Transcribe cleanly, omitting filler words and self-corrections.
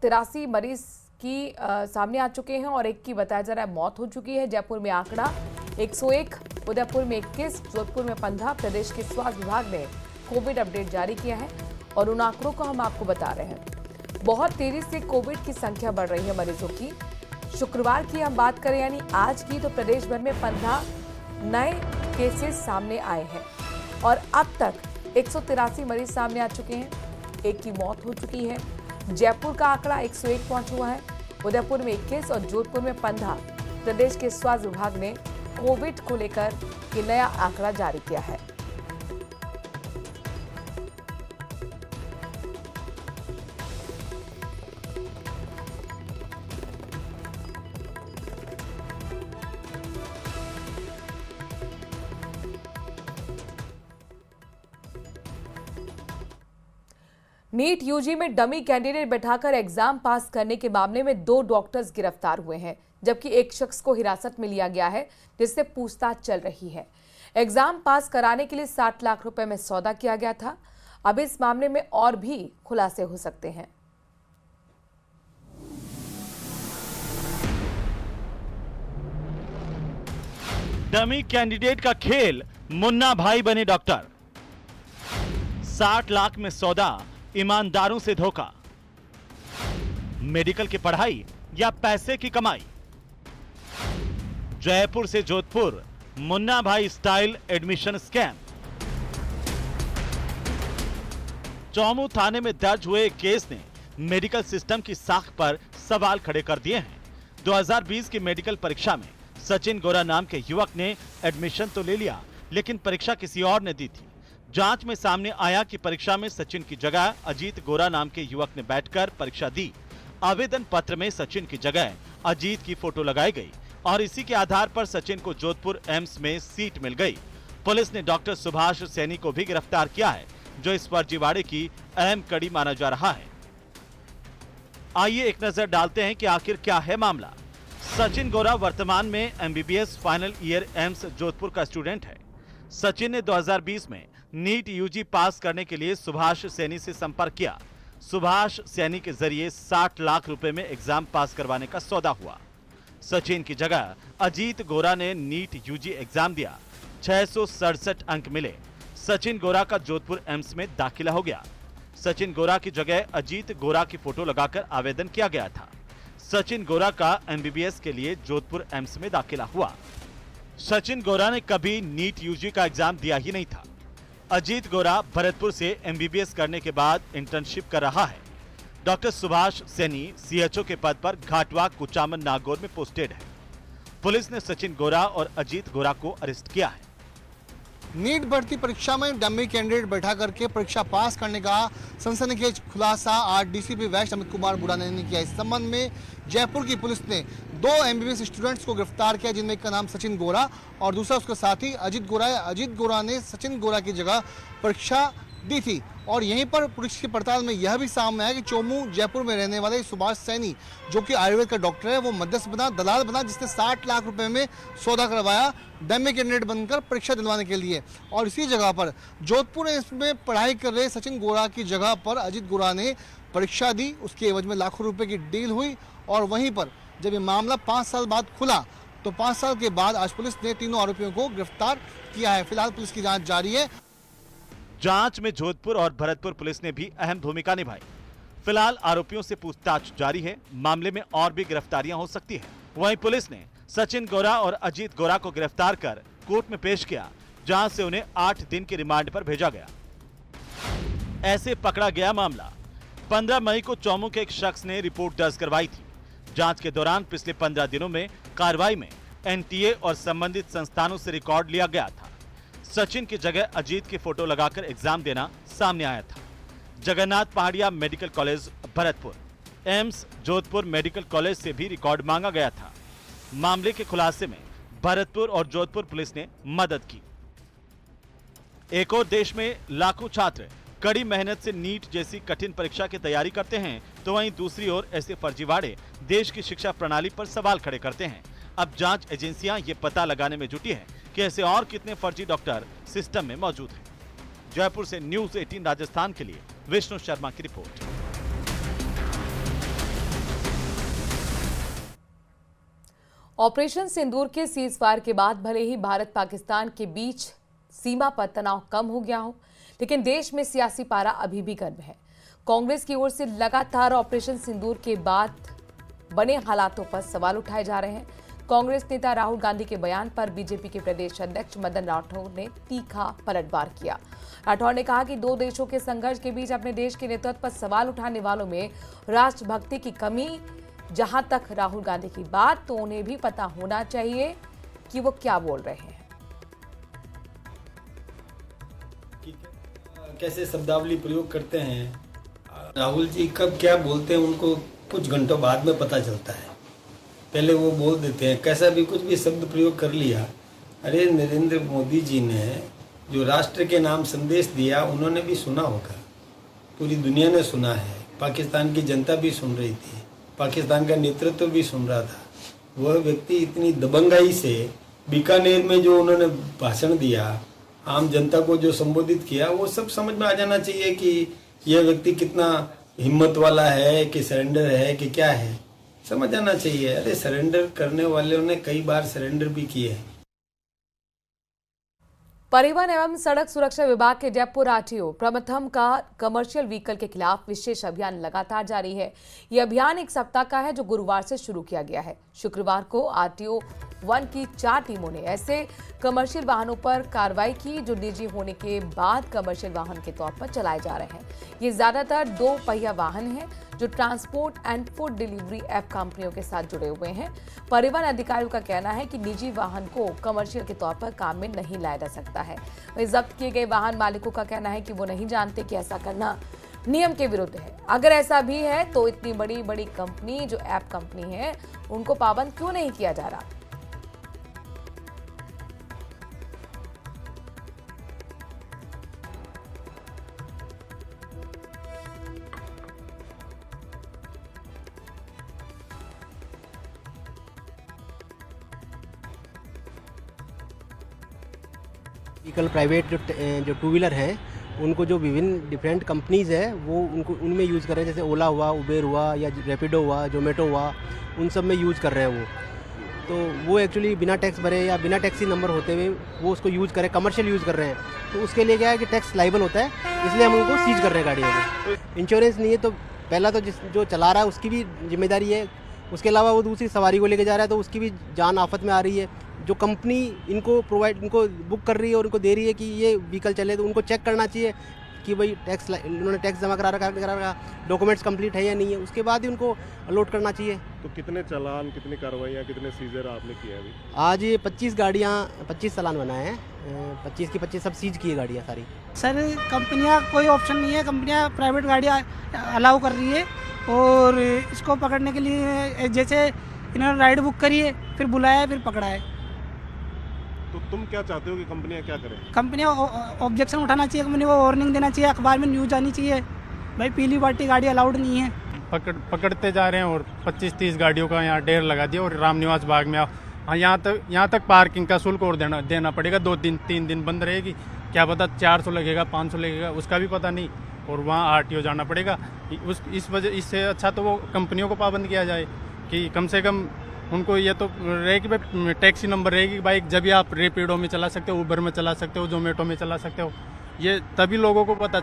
183 मरीज की सामने आ चुके हैं और एक की बताया जा रहा है मौत हो चुकी है। जयपुर में आंकड़ा 101, उदयपुर में 21, जोधपुर में 15। प्रदेश के स्वास्थ्य विभाग ने कोविड अपडेट जारी किया है और उन आंकड़ों को हम आपको बता रहे हैं। बहुत तेजी से कोविड की संख्या बढ़ रही है मरीजों की। शुक्रवार की हम बात करें यानी आज की, तो प्रदेश भर में 15 नए केसेस सामने आए हैं और अब तक 183 मरीज सामने आ चुके हैं। एक की मौत हो चुकी है। जयपुर का आंकड़ा 101 पहुंच हुआ है, उदयपुर में 21 और जोधपुर में 15। प्रदेश के स्वास्थ्य विभाग ने कोविड को लेकर ये नया आंकड़ा जारी किया है। नीट यूजी में डमी कैंडिडेट बैठाकर एग्जाम पास करने के मामले में 2 डॉक्टर्स गिरफ्तार हुए हैं, जबकि एक शख्स को हिरासत में लिया गया है जिससे पूछताछ चल रही है। एग्जाम पास कराने के लिए 60 लाख रुपए में सौदा किया गया था। अब इस मामले में और भी खुलासे हो सकते हैं। डमी कैंडिडेट का खेल, मुन्ना भाई बने डॉक्टर। 60 लाख में सौदा, ईमानदारों से धोखा। मेडिकल की पढ़ाई या पैसे की कमाई। जयपुर से जोधपुर, मुन्ना भाई स्टाइल एडमिशन स्कैम। चौमू थाने में दर्ज हुए केस ने मेडिकल सिस्टम की साख पर सवाल खड़े कर दिए हैं। 2020 की मेडिकल परीक्षा में सचिन गोरा नाम के युवक ने एडमिशन तो ले लिया, लेकिन परीक्षा किसी और ने दी थी। जांच में सामने आया कि परीक्षा में सचिन की जगह अजीत गोरा नाम के युवक ने बैठकर परीक्षा दी। आवेदन पत्र में सचिन की जगह अजीत की फोटो लगाई गई और इसी के आधार पर सचिन को जोधपुर एम्स में सीट मिल गई। पुलिस ने डॉक्टर सुभाष सैनी को भी गिरफ्तार किया है, जो इस फर्जीवाड़े की अहम कड़ी माना जा रहा है। आइए एक नजर डालते हैं कि आखिर क्या है मामला। सचिन गोरा वर्तमान में MBBS final year AIIMS Jodhpur का स्टूडेंट है। सचिन ने 2020 में नीट यूजी पास करने के लिए सुभाष सैनी से संपर्क किया। सुभाष सैनी के जरिए 60 लाख रुपए में एग्जाम पास करवाने का सौदा हुआ। सचिन की जगह अजीत गोरा ने नीट यूजी एग्जाम दिया। 667 अंक मिले। सचिन गोरा का जोधपुर एम्स में दाखिला हो गया। सचिन गोरा की जगह अजीत गोरा की फोटो लगाकर आवेदन किया गया था। सचिन गोरा का एमबीबीएस के लिए जोधपुर एम्स में दाखिला हुआ। सचिन गोरा ने कभी नीट यूजी का एग्जाम दिया ही नहीं था। अजीत गोरा भरतपुर से एमबीबीएस करने के बाद इंटर्नशिप कर रहा है। डॉक्टर सुभाष सैनी सीएचओ के पद पर घाटवा कुचामन नागौर में पोस्टेड है। पुलिस ने सचिन गोरा और अजीत गोरा को अरेस्ट किया है। नीट भर्ती परीक्षा में डमी कैंडिडेट बैठा करके परीक्षा पास करने का सनसनीखेज खुलासा आज डीसीपी वेस्ट अमित कुमार बुराने ने किया। इस संबंध में जयपुर की पुलिस ने 2 एमबीबीएस स्टूडेंट्स को गिरफ्तार किया, जिनमें एक का नाम सचिन गोरा और दूसरा उसका साथी अजीत गोरा है। अजीत गोरा ने सचिन गोरा की जगह परीक्षा दी थी और यहीं पर पुलिस की पड़ताल में यह भी सामने आया कि चोमू जयपुर में रहने वाले सुभाष सैनी, जो कि आयुर्वेद का डॉक्टर है, वो मध्यस्थ बना, दलाल बना, जिसने 60 लाख रुपए में सौदा करवाया डमी कैंडिडेट बनकर परीक्षा दिलवाने के लिए। और इसी जगह पर जोधपुर में पढ़ाई कर रहे सचिन गोरा की जगह पर अजीत गोरा ने परीक्षा दी। उसके एवज में लाखों रुपए की डील हुई और वहीं पर जब ये मामला 5 साल बाद खुला तो 5 साल के बाद आज पुलिस ने तीनों आरोपियों को गिरफ्तार किया है। फिलहाल पुलिस की जांच जारी है। जांच में जोधपुर और भरतपुर पुलिस ने भी अहम भूमिका निभाई। फिलहाल आरोपियों से पूछताछ जारी है। मामले में और भी गिरफ्तारियां हो सकती है। वहीं पुलिस ने सचिन गोरा और अजीत गोरा को गिरफ्तार कर कोर्ट में पेश किया, जहां से उन्हें 8 दिन के रिमांड पर भेजा गया। ऐसे पकड़ा गया मामला। 15 मई को चौमू के एक शख्स ने रिपोर्ट दर्ज करवाई थी। जांच के दौरान पिछले 15 दिनों में कार्रवाई में एनटीए और संबंधित संस्थानों से रिकॉर्ड लिया गया था। सचिन की जगह अजीत की फोटो लगाकर एग्जाम देना सामने आया था। Jagannath Pahadia medical college Bharatpur, AIIMS Jodhpur medical college से भी रिकॉर्ड मांगा गया था। मामले के खुलासे में भरतपुर और जोधपुर पुलिस ने मदद की। एक और देश में लाखों छात्र कड़ी मेहनत से नीट जैसी कठिन परीक्षा की तैयारी करते हैं, तो वहीं दूसरी ओर ऐसे फर्जीवाड़े देश की शिक्षा प्रणाली पर सवाल खड़े करते हैं। अब जांच एजेंसियां ये पता लगाने में जुटी हैं कि ऐसे और कितने फर्जी डॉक्टर सिस्टम में मौजूद हैं। जयपुर से न्यूज़ 18 राजस्थान के लिए विष्णु शर्मा की रिपोर्ट। ऑपरेशन सिंदूर के सीजफायर के बाद भले ही भारत पाकिस्तान के बीच सीमा पर तनाव कम हो गया हो, लेकिन देश में सियासी पारा अभी भी गर्म है। कांग्रेस की ओर से लगातार ऑपरेशन सिंदूर के बाद बने हालातों पर सवाल उठाए जा रहे हैं। कांग्रेस नेता राहुल गांधी के बयान पर बीजेपी के प्रदेश अध्यक्ष मदन राठौर ने तीखा पलटवार किया। राठौर ने कहा कि दो देशों के संघर्ष के बीच अपने देश के नेतृत्व पर सवाल उठाने वालों में राष्ट्रभक्ति की कमी। जहां तक राहुल गांधी की बात, तो उन्हें भी पता होना चाहिए कि वो क्या बोल रहे हैं। कैसे शब्दावली प्रयोग करते हैं, राहुल जी कब क्या बोलते हैं उनको कुछ घंटों बाद में पता चलता है। पहले वो बोल देते हैं, कैसा भी कुछ भी शब्द प्रयोग कर लिया। अरे नरेंद्र मोदी जी ने जो राष्ट्र के नाम संदेश दिया, उन्होंने भी सुना होगा, पूरी दुनिया ने सुना है, पाकिस्तान की जनता भी सुन रही थी, पाकिस्तान का नेतृत्व भी सुन रहा था। वह व्यक्ति इतनी दबंगाई से बीकानेर में जो उन्होंने भाषण दिया, आम जनता को जो संबोधित किया, वो सब समझ में आ जाना चाहिए कि यह व्यक्ति कितना हिम्मत वाला है, कि सरेंडर है कि क्या है, समझ आना चाहिए। अरे सरेंडर करने वालों ने कई बार सरेंडर भी किए हैं। परिवहन एवं सड़क सुरक्षा विभाग के जयपुर आरटीओ प्रथम का कमर्शियल व्हीकल के खिलाफ विशेष अभियान लगातार जारी है। यह अभियान एक सप्ताह का है, जो गुरुवार से शुरू किया गया है। शुक्रवार को आरटीओ 1 की 4 टीमों ने ऐसे कमर्शियल वाहनों पर कार्रवाई की जो निजी होने के बाद कमर्शियल वाहन के तौर पर चलाए जा रहे हैं। ये ज्यादातर 2 पहिया वाहन हैं जो transport and food delivery app कंपनियों के साथ जुड़े हुए हैं। परिवहन अधिकारियों का कहना है कि निजी वाहन को कमर्शियल के तौर पर काम में नहीं लाया जा सकता है। वहीं जब्त किए गए वाहन मालिकों का कहना है कि वो नहीं जानते कि ऐसा करना नियम के विरुद्ध है। अगर ऐसा भी है तो इतनी बड़ी बड़ी कंपनी जो ऐप कंपनी है, उनको पाबंद क्यों नहीं किया जा रहा। व्हीकल प्राइवेट जो टू व्हीलर हैं, उनको जो विभिन्न डिफरेंट कंपनीज़ है वो उनको उनमें यूज़ कर रहे हैं। जैसे ओला हुआ, उबेर हुआ, या रैपिडो हुआ, जोमेटो हुआ, उन सब में यूज़ कर रहे हैं वो। तो वो एक्चुअली बिना टैक्स भरे या बिना टैक्सी नंबर होते हुए वो उसको यूज़ करें, कमर्शियल यूज़ कर रहे हैं। तो उसके लिए क्या है कि टैक्स लाइबल होता है, इसलिए हम उनको सीज कर रहे हैं गाड़ियों को। इंश्योरेंस नहीं है तो पहला तो जो चला रहा है उसकी भी जिम्मेदारी है, उसके अलावा वो दूसरी सवारी को लेके जा रहा है तो उसकी भी जान आफत में आ रही है। जो कंपनी इनको बुक कर रही है और उनको दे रही है कि ये व्हीकल चले, तो उनको चेक करना चाहिए कि भाई उन्होंने टैक्स जमा करा रखा, डॉक्यूमेंट्स कंप्लीट है या नहीं है, उसके बाद ही उनको अलॉट करना चाहिए। तो कितने चालान, कितनी कार्रवाइयाँ, कितने सीजर आपने किया अभी? आज ये 25 चालान बनाए हैं, 25 की 25 सब सीज की है गाड़ियाँ सारी। सर कंपनियां कोई ऑप्शन नहीं है, कंपनियां प्राइवेट गाड़ियां अलाउ कर रही है और इसको पकड़ने के लिए जैसे इन्होंने राइड बुक करी है, फिर बुलाया है, फिर पकड़ा है। तो तुम क्या चाहते हो कि कंपनियां क्या करें? कंपनियां ऑब्जेक्शन उठाना चाहिए, कंपनी को वार्निंग देना चाहिए, अखबार में न्यूज़ आनी चाहिए भाई पीली बाटी गाड़ी अलाउड नहीं है। पकड़ते जा रहे हैं और 25-30 गाड़ियों का यहाँ ढेर लगा दिया और रामनिवास बाग में यहाँ तक पार्किंग का शुल्क और देना पड़ेगा। 2-3 दिन बंद रहेगी, क्या पता 400 लगेगा, 500 लगेगा, उसका भी पता नहीं, और वहाँ आरटीओ जाना पड़ेगा। इससे अच्छा तो वो कंपनियों को पाबंद किया जाए कि कम से कम उनको ये तो रहेगी भाई टैक्सी नंबर रहेगी भाई, जब भी आप रैपिडो में चला सकते हो, उबर में चला सकते हो, जोमेटो में चला सकते हो, ये तभी लोगों को पता